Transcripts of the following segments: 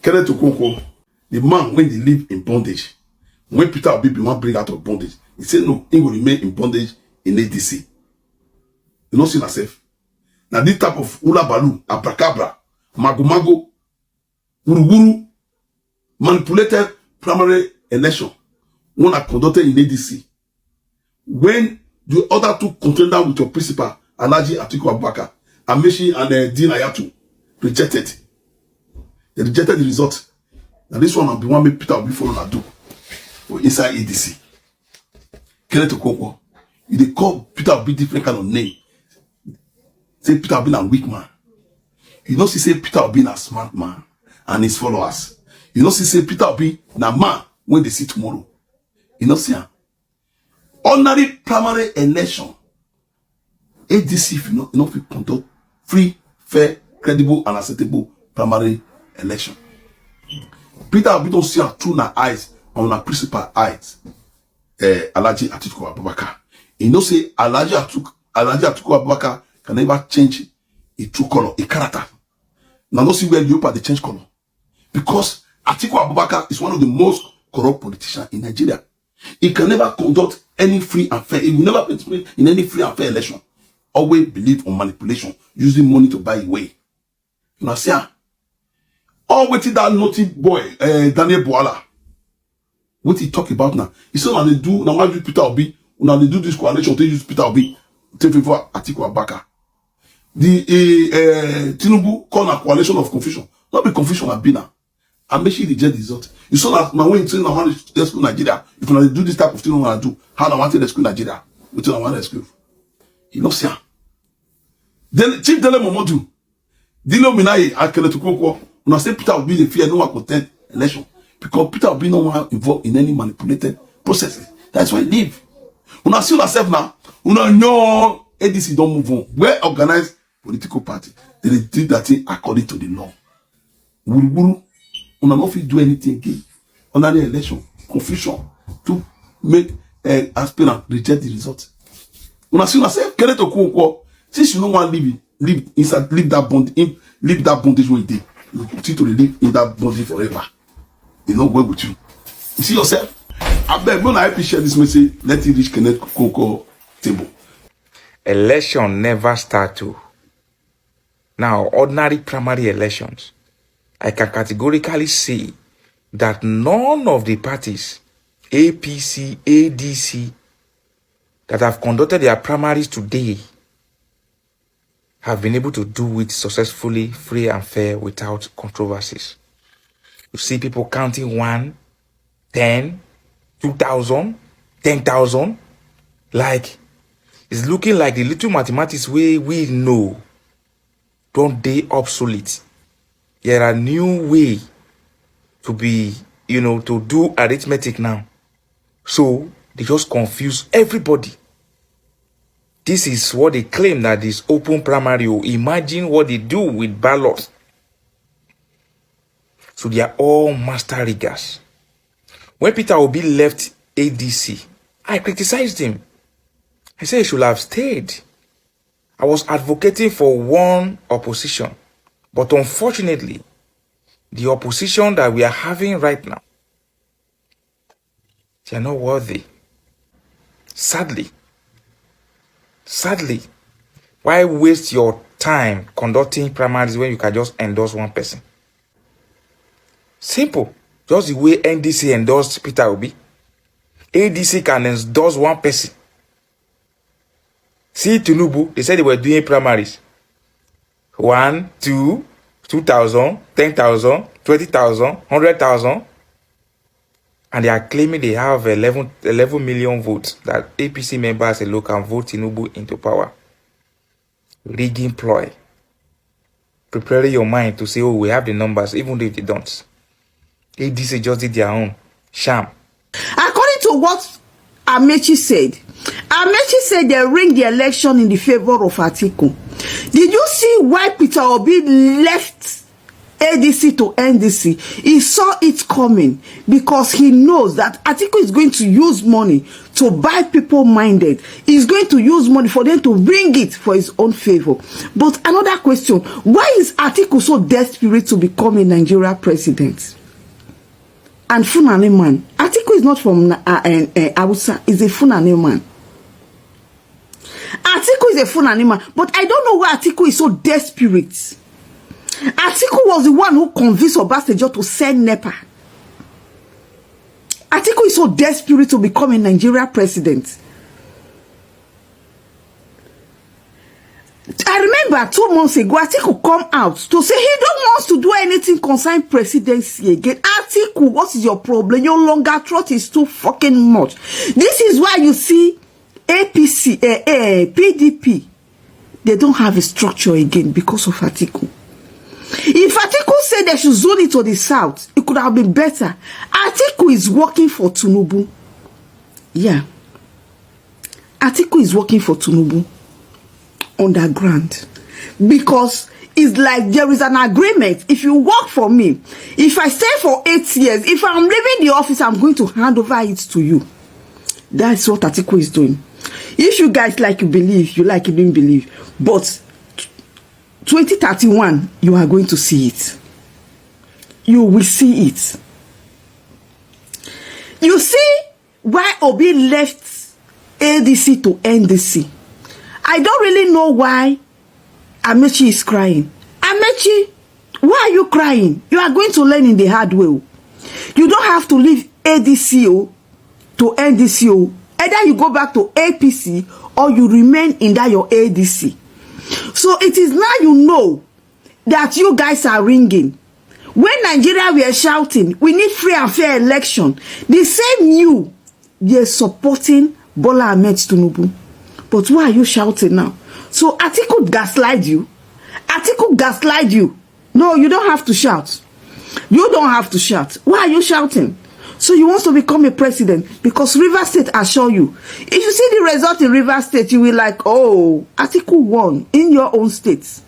Kenneth Okonkwo, the man when they live in bondage, when Peter Obi be one bring out of bondage, he said no, he will remain in bondage in ADC. You know, see yourself. Now this type of ula balu, abracabra, mago, wuru, manipulated primary election, one are conducted in ADC. When the other two contenders with your principal, Alhaji Atiku Abubakar, Amechi and Dean Ayatu, rejected. They rejected the result. Now this one will be one make Peter Obi Foresaw do for inside ADC. Kenneth Okonkwo, they call Peter Obi different kind of name. Say Peter Obi a weak man. You know, she say Peter Obi a smart man and his followers. You know, she say Peter Obi na man when they see tomorrow. You know, see ordinary primary election. ADC, if you know, if you conduct free, fair, credible, and acceptable primary election. Peter Obi don't see her through her eyes on her principal eyes. Alhaji Atiku Abubakar. You know, say Alhaji Atiku Abubakar can never change a true color, a character. Now, don't see where Leopard they change color. Because Atiku Abubakar is one of the most corrupt politicians in Nigeria. He can never conduct any free and fair. He will never participate in any free and fair election. Always believe on manipulation, using money to buy away. You know, see, all waiting that naughty boy, Daniel Boala. What he talk about now? He said, now they do, now why do Peter Obi? Now they do this coalition, they use Peter Obi, take favor Atiku Abubakar. The Tinubu call a coalition of confusion. Not be confusion have been now. And make sure you reject the result. You saw that now when you say, I want to rescue Nigeria, if you do this type of thing, I want to do, how I want to rescue Nigeria, what I want to rescue. You know, see. Then Chief Dele Momodu, Dilo Minaye, and Kenneth Okonkwo, when I say Peter will be the fear, no one contend election. Because Peter will be no one involved in any manipulated processes. That's why he leave. When I see yourself now, when I know ADC don't move on. Well organized political party, they do that thing according to the law. Wuru, when I not fit do anything again. Under the election, confusion to make aspirant reject the result. When I see yourself, Kenneth Okonkwo, since you don't want to live inside, leave that bondage where you did. You continue to live in that bondage forever. It's not well with you. You see yourself? I beg, when I share this message, let it reach Kenneth Okonkwo table. Election never start to. Now, ordinary primary elections, I can categorically say that none of the parties, APC, ADC, that have conducted their primaries today have been able to do it successfully, free and fair, without controversies. You see people counting 1, 10, 2,000, 10,000. Like, it's looking like the little mathematics we know don't they obsolete. There are new way to be, to do arithmetic now. So they just confuse everybody. This is what they claim that is open primary. Imagine what they do with ballots. So they are all master riggers. When Peter Obi left ADC, I criticized him. I said he should have stayed. I was advocating for one opposition. But unfortunately, the opposition that we are having right now, they are not worthy. Sadly, why waste your time conducting primaries when you can just endorse one person? Simple. Just the way NDC endorsed Peter Obi. ADC can endorse one person. See Tinubu, they said they were doing primaries. 1, 2, 2,000, 10,000, 20,000, 100,000. And they are claiming they have 11 million votes that APC members alone can vote Tinubu into power. Rigging ploy. Preparing your mind to say, oh, we have the numbers, even if they don't. ADC just did their own sham. According to what Amechi said they rigged the election in the favor of Atiku. Did you see why Peter Obi left ADC to NDC, he saw it coming because he knows that Atiku is going to use money to buy people minded. He's going to use money for them to bring it for his own favor. But another question, why is Atiku so desperate to become a Nigeria president? And Fulani man, Atiku is not from Hausa, he's a Fulani man. Atiku is a Fulani man, but I don't know why Atiku is so desperate. Atiku was the one who convinced Obasanjo to send NEPA. Atiku is so desperate to become a Nigeria president. I remember 2 months ago, Atiku come out to say he don't want to do anything concerning presidency again. Atiku, what is your problem? Your longer throat is too fucking much. This is why you see APC, PDP, they don't have a structure again because of Atiku. If Atiku said they should zone it to the south, it could have been better. Atiku is working for Tinubu. Yeah. Atiku is working for Tinubu underground. Because it's like there is an agreement. If you work for me, if I stay for 8 years, if I'm leaving the office, I'm going to hand over it to you. That's what Atiku is doing. If you guys like you believe, you like you didn't believe. But 2031, you are going to see it. You will see it. You see why Obi left ADC to NDC. I don't really know why Amechi is crying. Amechi, why are you crying? You are going to learn in the hard way. You don't have to leave ADC to NDC. Either you go back to APC or you remain in that your ADC. So it is now you know that you guys are ringing. When Nigeria were shouting, we need free and fair election, the same you, they're supporting Bola Ahmed Tinubu. But why are you shouting now? So Atiku gaslight you. Atiku gaslight you. No, you don't have to shout. You don't have to shout. Why are you shouting? So you want to become a president because Rivers State assure you. If you see the result in Rivers State, you will like, oh, Atiku won in your own state.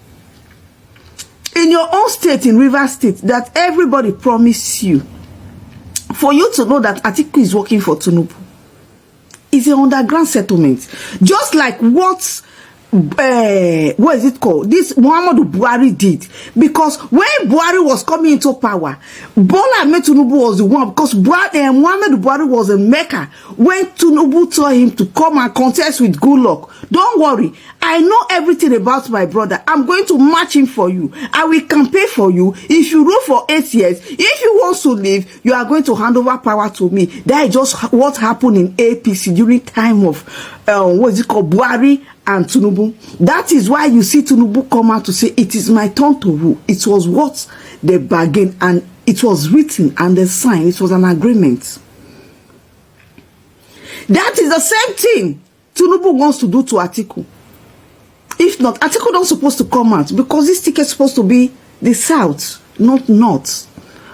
In your own state, in Rivers State, that everybody promised you. For you to know that Atiku is working for Tinubu. It's an underground settlement. Just like what is it called? This Muhammadu Buhari did. Because when Buhari was coming into power, Bola Ahmed Tinubu was the one, because Muhammadu Buhari was a maker when Tinubu told him to come and contest with good luck. Don't worry, I know everything about my brother. I'm going to match him for you. I will campaign for you. If you rule for 8 years, if you want to leave, you are going to hand over power to me. That is just what happened in APC during time of Buhari and Tinubu. That is why you see Tinubu come out to say, it is my turn to rule. It was what they bargained, and it was written and they signed. It was an agreement. That is the same thing Tinubu wants to do to Atiku. If not, Atiku not supposed to come out because this ticket is supposed to be the south, not north.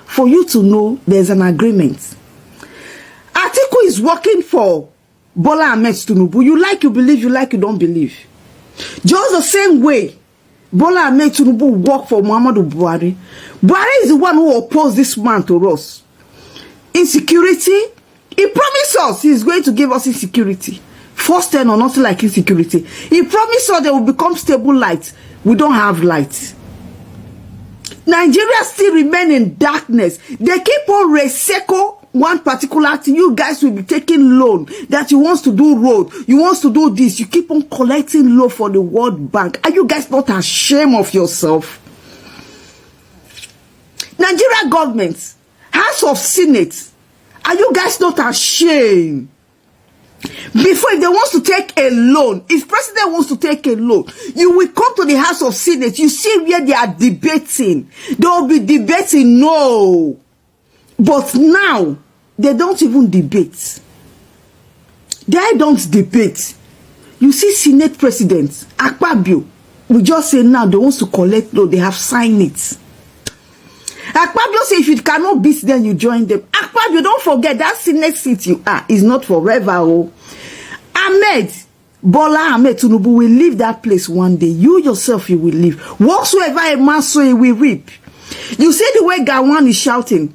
For you to know there's an agreement. Atiku is working for Bola Ahmed Tinubu. You like, you believe, you like, you don't believe. Just the same way Bola Ahmed Tinubu work for Muhammadu Buhari. Buhari is the one who opposed this man to us. Insecurity. He promised us he's going to give us insecurity. First 10 or nothing like insecurity. He promised us they will become stable light. We don't have light. Nigeria still remain in darkness. They keep on recycle one particular thing. You guys will be taking loan that you want to do road. You want to do this. You keep on collecting loan for the World Bank. Are you guys not ashamed of yourself? Nigeria government, House of Senate, are you guys not ashamed? Before, if they want to take a loan, if president wants to take a loan, you will come to the House of Senate. You see where they are debating. They will be debating, no. But now, they don't even debate. They don't debate. You see Senate President, Akpabio, we just say now they want to collect loan. They have signed it. Akpabio say if you cannot beat them, you join them. Akpabio, don't forget that Senate seat you are is not forever. Oh. Bola Ahmed Tinubu will leave that place one day. You yourself, you will leave. Whatsoever a man sow, he will reap. You see the way Gawan is shouting.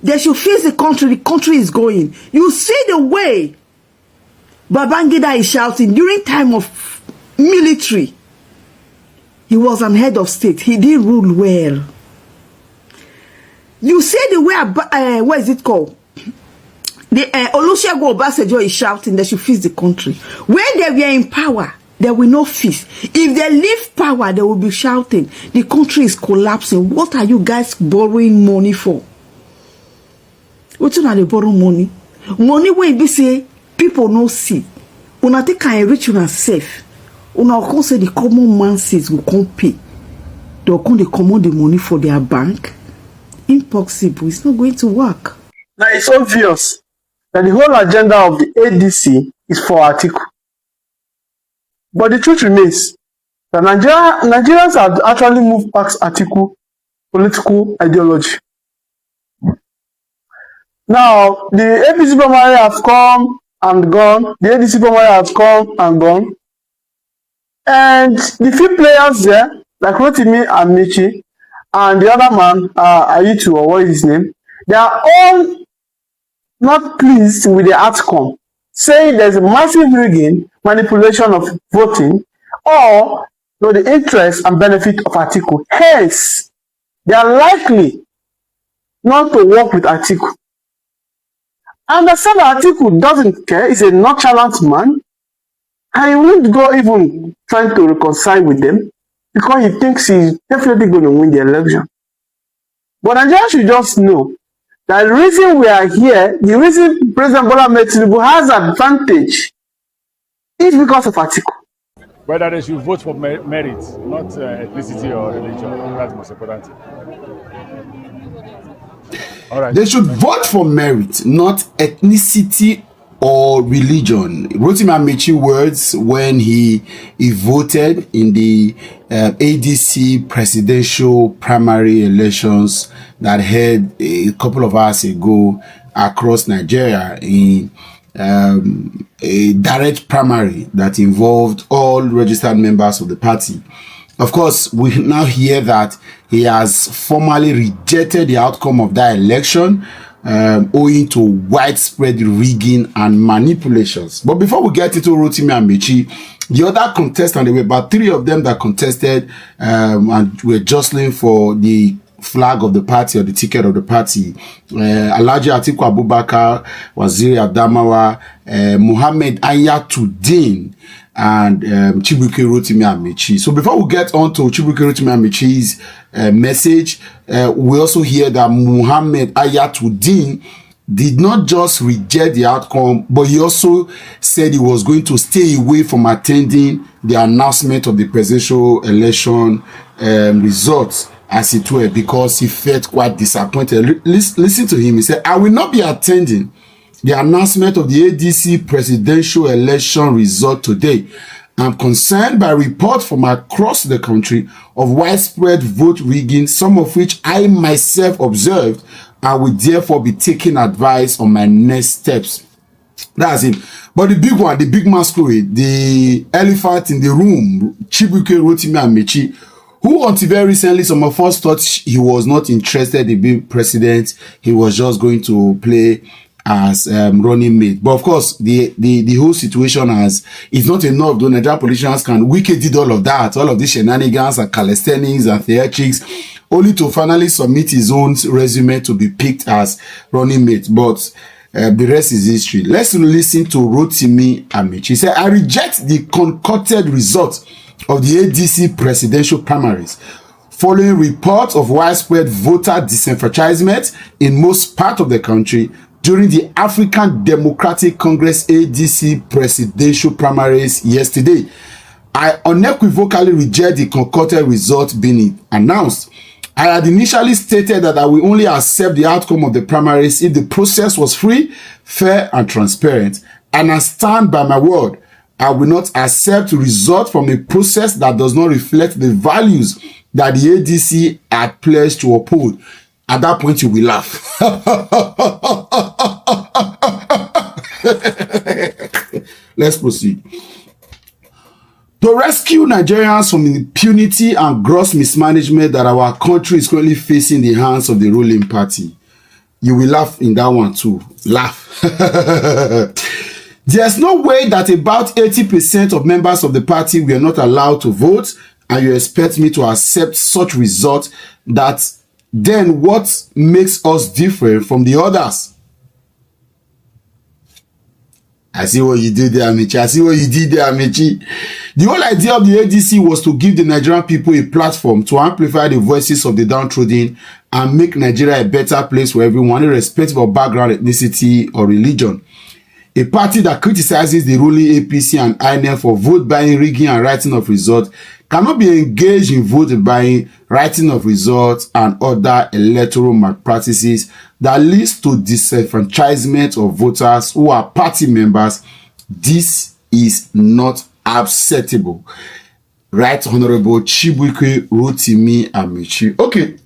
They should face the country is going. You see the way Babangida is shouting during time of military. He was an head of state. He didn't rule well. You see the way, what is it called? The Olusegun Obasanjo is shouting they should fix the country. When they were in power, they will not fix. If they leave power, they will be shouting. The country is collapsing. What are you guys borrowing money for? What you know they borrow money? Money when you say people no see. Una take can reach una safe. Una can say the common man says will come pay. They will come they command the money for their bank. Impossible. It's not going to work. Now it's obvious that the whole agenda of the ADC is for Atiku. But the truth remains that Nigerians have actually moved past Atiku political ideology. Now, the APC primary has come and gone. The ADC primary has come and gone. And the few players there, like Rotimi and Michi, and the other man, Ayitu, or what is his name, they are all not pleased with the outcome, saying there's a massive rigging, manipulation of voting, or the interest and benefit of Atiku. Hence, they are likely not to work with Atiku. And the fact that Atiku doesn't care, is a nonchalant man, and he won't go even trying to reconcile with them because he thinks he's definitely going to win the election. But Nigerians should just know that the reason we are here, the reason President Bola Ahmed Tinubu has advantage is because of Atiku. Whether they should vote for merit, not ethnicity or religion. That's the most important thing. All right. They should vote for merit, not ethnicity or religion. Rotimi Amechi words when he voted in the ADC presidential primary elections that held a couple of hours ago across Nigeria in a direct primary that involved all registered members of the party. Of course, we now hear that he has formally rejected the outcome of that election owing to widespread rigging and manipulations. But before we get into Rotimi Amechi, the other contestants, there were about 3 of them that contested and were jostling for the flag of the party or the ticket of the party. Alhaji Atiku Abubakar, Waziri Adamawa, Muhammad Ayatuddin, and Chibuike Rotimi Amechi. So before we get on to Chibuike Rotimi Amechi's message, we also hear that Muhammad Ayatuddin did not just reject the outcome, but he also said he was going to stay away from attending the announcement of the presidential election results, as it were, because he felt quite disappointed. Listen to him. He said, "I will not be attending the announcement of the ADC presidential election result today. I'm concerned by reports from across the country of widespread vote rigging, some of which I myself observed. I will therefore be taking advice on my next steps." That's it. But the big one, the big masquerade, the elephant in the room, Chibuike Rotimi Amechi, who until very recently some of us thought he was not interested in being president. He was just going to play as running mate. But of course, the whole situation it's not enough. The Nigerian politicians Wike did all of that, all of these shenanigans and calisthenics and theatrics, only to finally submit his own resume to be picked as running mate. But the rest is history. Let's listen to Rotimi Amechi. He said, "I reject the concocted results of the ADC presidential primaries following reports of widespread voter disenfranchisement in most parts of the country during the African Democratic Congress ADC presidential primaries yesterday. I unequivocally reject the concocted results being announced. I had initially stated that I will only accept the outcome of the primaries if the process was free, fair, and transparent. And I stand by my word. I will not accept result from a process that does not reflect the values that the ADC had pledged to uphold." At that point, you will laugh. Let's proceed. To rescue Nigerians from impunity and gross mismanagement that our country is currently facing in the hands of the ruling party. You will laugh in that one too. Laugh. There's no way that about 80% of members of the party were not allowed to vote, and you expect me to accept such result. That then what makes us different from the others? I see what you did there, Amici. I see what you did there, Amici. The whole idea of the ADC was to give the Nigerian people a platform to amplify the voices of the downtrodden and make Nigeria a better place for everyone, irrespective of background, ethnicity, or religion. A party that criticizes the ruling APC and INEC for vote buying, rigging, and writing of results cannot be engaged in vote buying, writing of results, and other electoral malpractices that leads to disenfranchisement of voters who are party members. This is not acceptable. Right, Honorable Chibuike Rotimi Amici. Okay.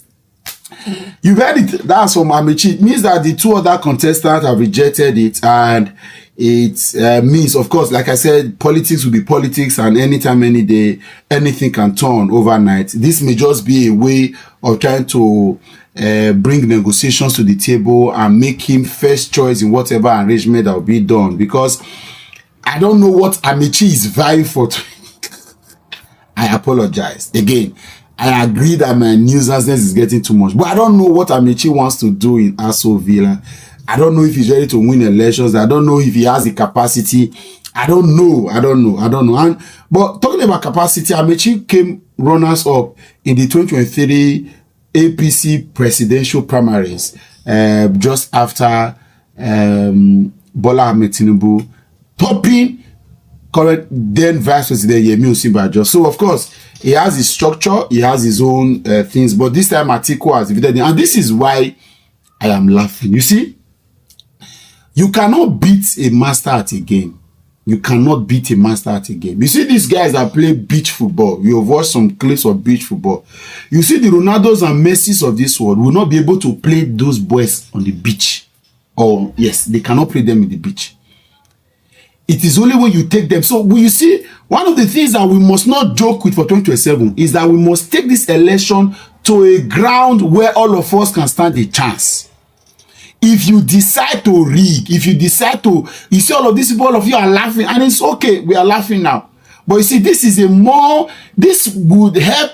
You've heard it. That's from Amici. It means that the two other contestants have rejected it, and it means, of course, like I said, politics will be politics, and anytime, any day, anything can turn overnight. This may just be a way of trying to bring negotiations to the table and make him first choice in whatever arrangement that will be done, because I don't know what Amici is vying for. I apologize. Again, I agree that my nuisance is getting too much, but I don't know what Amici wants to do in Aso Villa. I don't know if he's ready to win elections. I don't know if he has the capacity. I don't know. And but talking about capacity, Amici came runners up in the 2023 APC presidential primaries just after Bola Ahmed Tinubu, topping current then Vice President Yemi Osinbajo. So of course he has his structure, he has his own things, but this time Atiku has divided him, and this is why I am laughing. You see, you cannot beat a master at a game. You cannot beat a master at a game. You see these guys that play beach football. You have watched some clips of beach football. You see the Ronaldos and Messis of this world will not be able to play those boys on the beach. Or yes, they cannot play them in the beach. It is only when you take them. So you see, one of the things that we must not joke with for 2027 is that we must take this election to a ground where all of us can stand a chance. If you decide to rig, if you decide to, you see all of these people, all of you are laughing, and it's okay, we are laughing now. But you see, this would help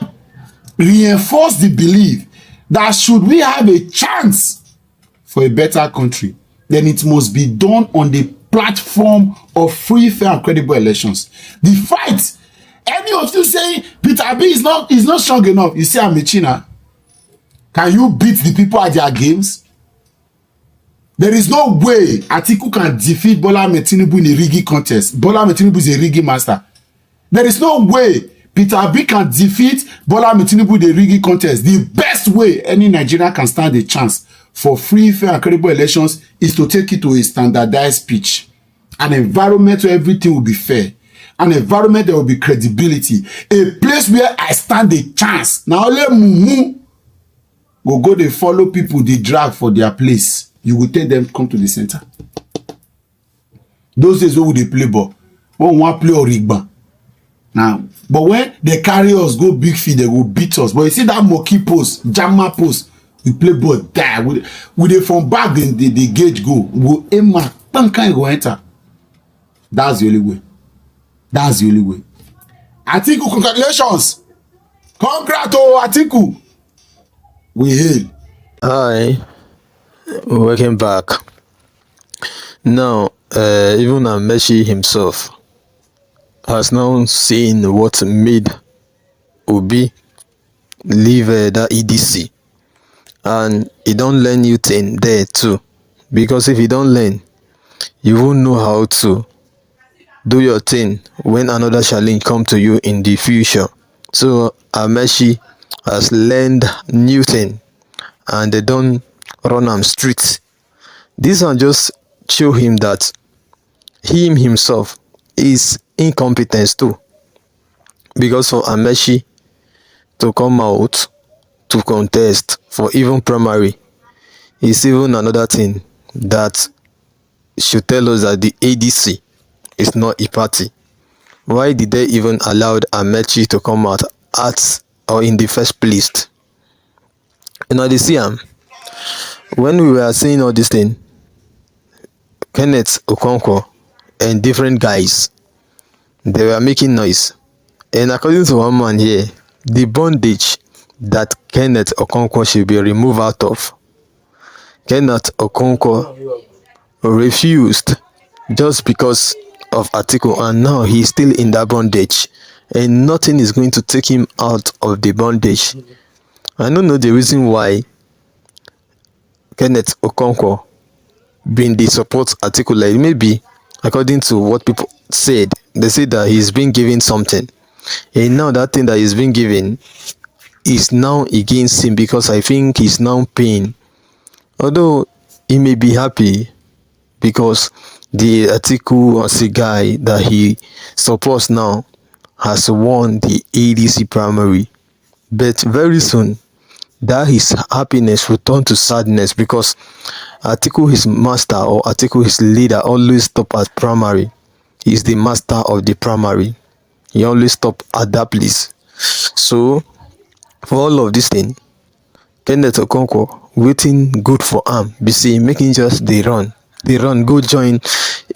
reinforce the belief that should we have a chance for a better country, then it must be done on the platform of free, fair, and credible elections. The fight, any of you saying Peter B is not strong enough, you see Amichina, can you beat the people at their games? There is no way Atiku can defeat Bola Ahmed Tinubu in a rigging contest. Bola Ahmed Tinubu is a rigging master. There is no way Peter B can defeat Bola Ahmed Tinubu in a rigging contest. The best way any Nigerian can stand a chance for free, fair, and credible elections is to take it to a standardized pitch. An environment where everything will be fair. An environment there will be credibility. A place where I stand a chance. Now, let Mumu go they follow people, they drag for their place. You will tell them come to the center. Those days when they play ball, when one play Origba. Now, but when they carry us, go big field, they will beat us. But you see that monkey post, jammer post, we play ball, die. With it from back, the gauge go. We aim at Pankan go enter. That's the only way. That's the only way. Atiku, congratulations. Congrats to Atiku. We hail. Hi, welcome back. Now, even Amechi himself has now seen what made Obi leave that EDC, and he don't learn new thing there too, because if you don't learn, you won't know how to do your thing when another challenge come to you in the future. So Amechi has learned new thing, and they don't run am street. This one just show him that him himself is incompetent too, because for Amechi to come out to contest for even primary is even another thing that should tell us that the ADC is not a party. Why did they even allow Amechi to come out at or in the first place? They see when we were saying all this thing, Kenneth Okonkwo and different guys, they were making noise. And according to one man here, the bondage that Kenneth Okonkwo should be removed out of, Kenneth Okonkwo refused just because of Atiku, and now he's still in that bondage, and nothing is going to take him out of the bondage. I don't know the reason why Kenneth Okonkwo been the support Atiku. Like, maybe according to what people said, they said that he's been given something, and now that thing that he's been given is now against him, because I think he's now paying. Although he may be happy because the Atiku as a guy that he supports now has won the ADC primary, but very soon that his happiness will turn to sadness, because Atiku, his master, or Atiku, his leader, always stop at primary. He's the master of the primary. He always stop at that place. So for all of this thing, Kenneth Okonkwo waiting good for am be say making just dey run go join,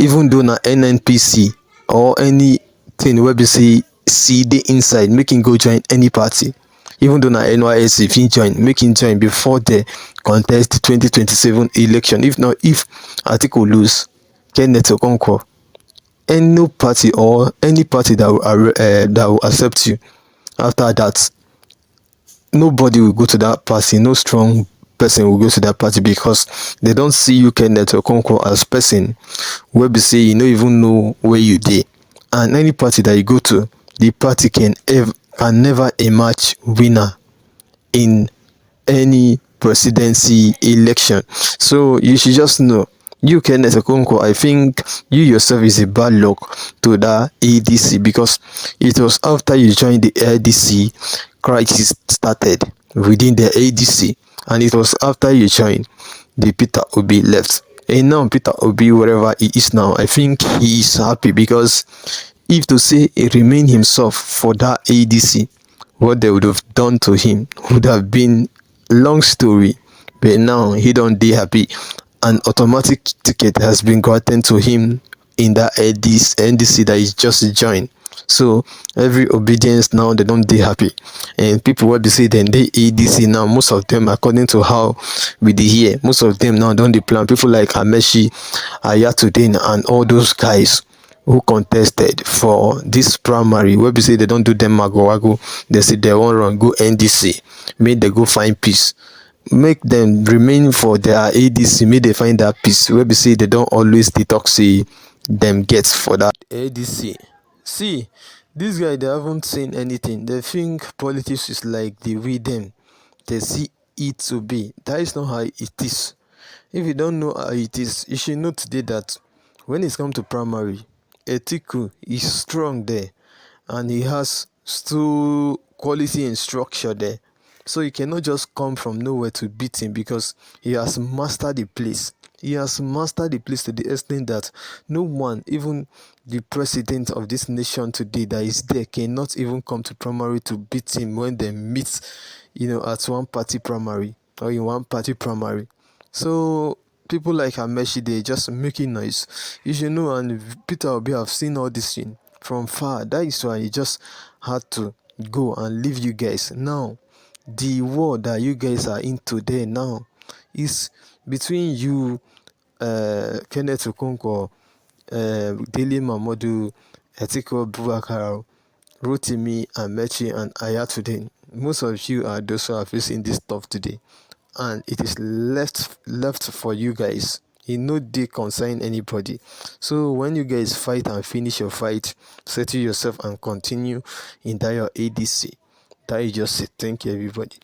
even though na NNPC or anything wey be say see dey inside, make him go join any party. Even though na NYSC, if he join, make him join before the contest 2027 election. If not, if Atiku lose, Kenneth Okonkwo, any party or any party that will accept you after that, nobody will go to that party. No strong person will go to that party, because they don't see you, Kenneth Okonkwo, as person where be say you don't even know where you dey. And any party that you go to, the party can never emerge winner in any presidency election. So you should just know, you, Kenneth Okonkwo, I think you yourself is a bad luck to that ADC, because it was after you joined the ADC crisis started within the ADC, and it was after you joined the Peter Obi left. And now Peter Obi, wherever he is now, I think he is happy, because if to say he remain himself for that ADC, what they would have done to him would have been long story. But now he don't dey happy. An automatic ticket has been granted to him in that NDC that is just joined. So every obedience now, they don't dey happy. And people what they say then they ADC now, most of them, according to how we dey hear, most of them now don't dey plan. People like Amechi, Ayatudin, and all those guys who contested for this primary, where we say they don't do them mago, they say they won't run, go NDC, make they go find peace, make them remain for their ADC, make they find that peace, where we say they don't always detox them get for that ADC. See, this guy, they haven't seen anything. They think politics is like the way them they see it to be. That is not how it is. If you don't know how it is, you should know today that when it's come to primary, Atiku is strong there, and he has still quality and structure there. So you cannot just come from nowhere to beat him, because he has mastered the place. He has mastered the place to the extent that no one, even the president of this nation today that is there, cannot even come to primary to beat him when they meet, at one party primary or in one party primary. So people like Amechi, they just making noise. You should know, and Peter Obi have seen all this thing from far. That is why he just had to go and leave you guys. Now, the war that you guys are into there now is between you, Kenneth Okonkwo, Dele Mamodu, Atiku Abubakar, Rotimi, Amechi, and Ayatudin. Most of you are those who are facing this stuff today, and it is left for you guys. No dey concern anybody. So when you guys fight and finish your fight, settle yourself and continue in that your ADC. That is just it. Thank you, everybody.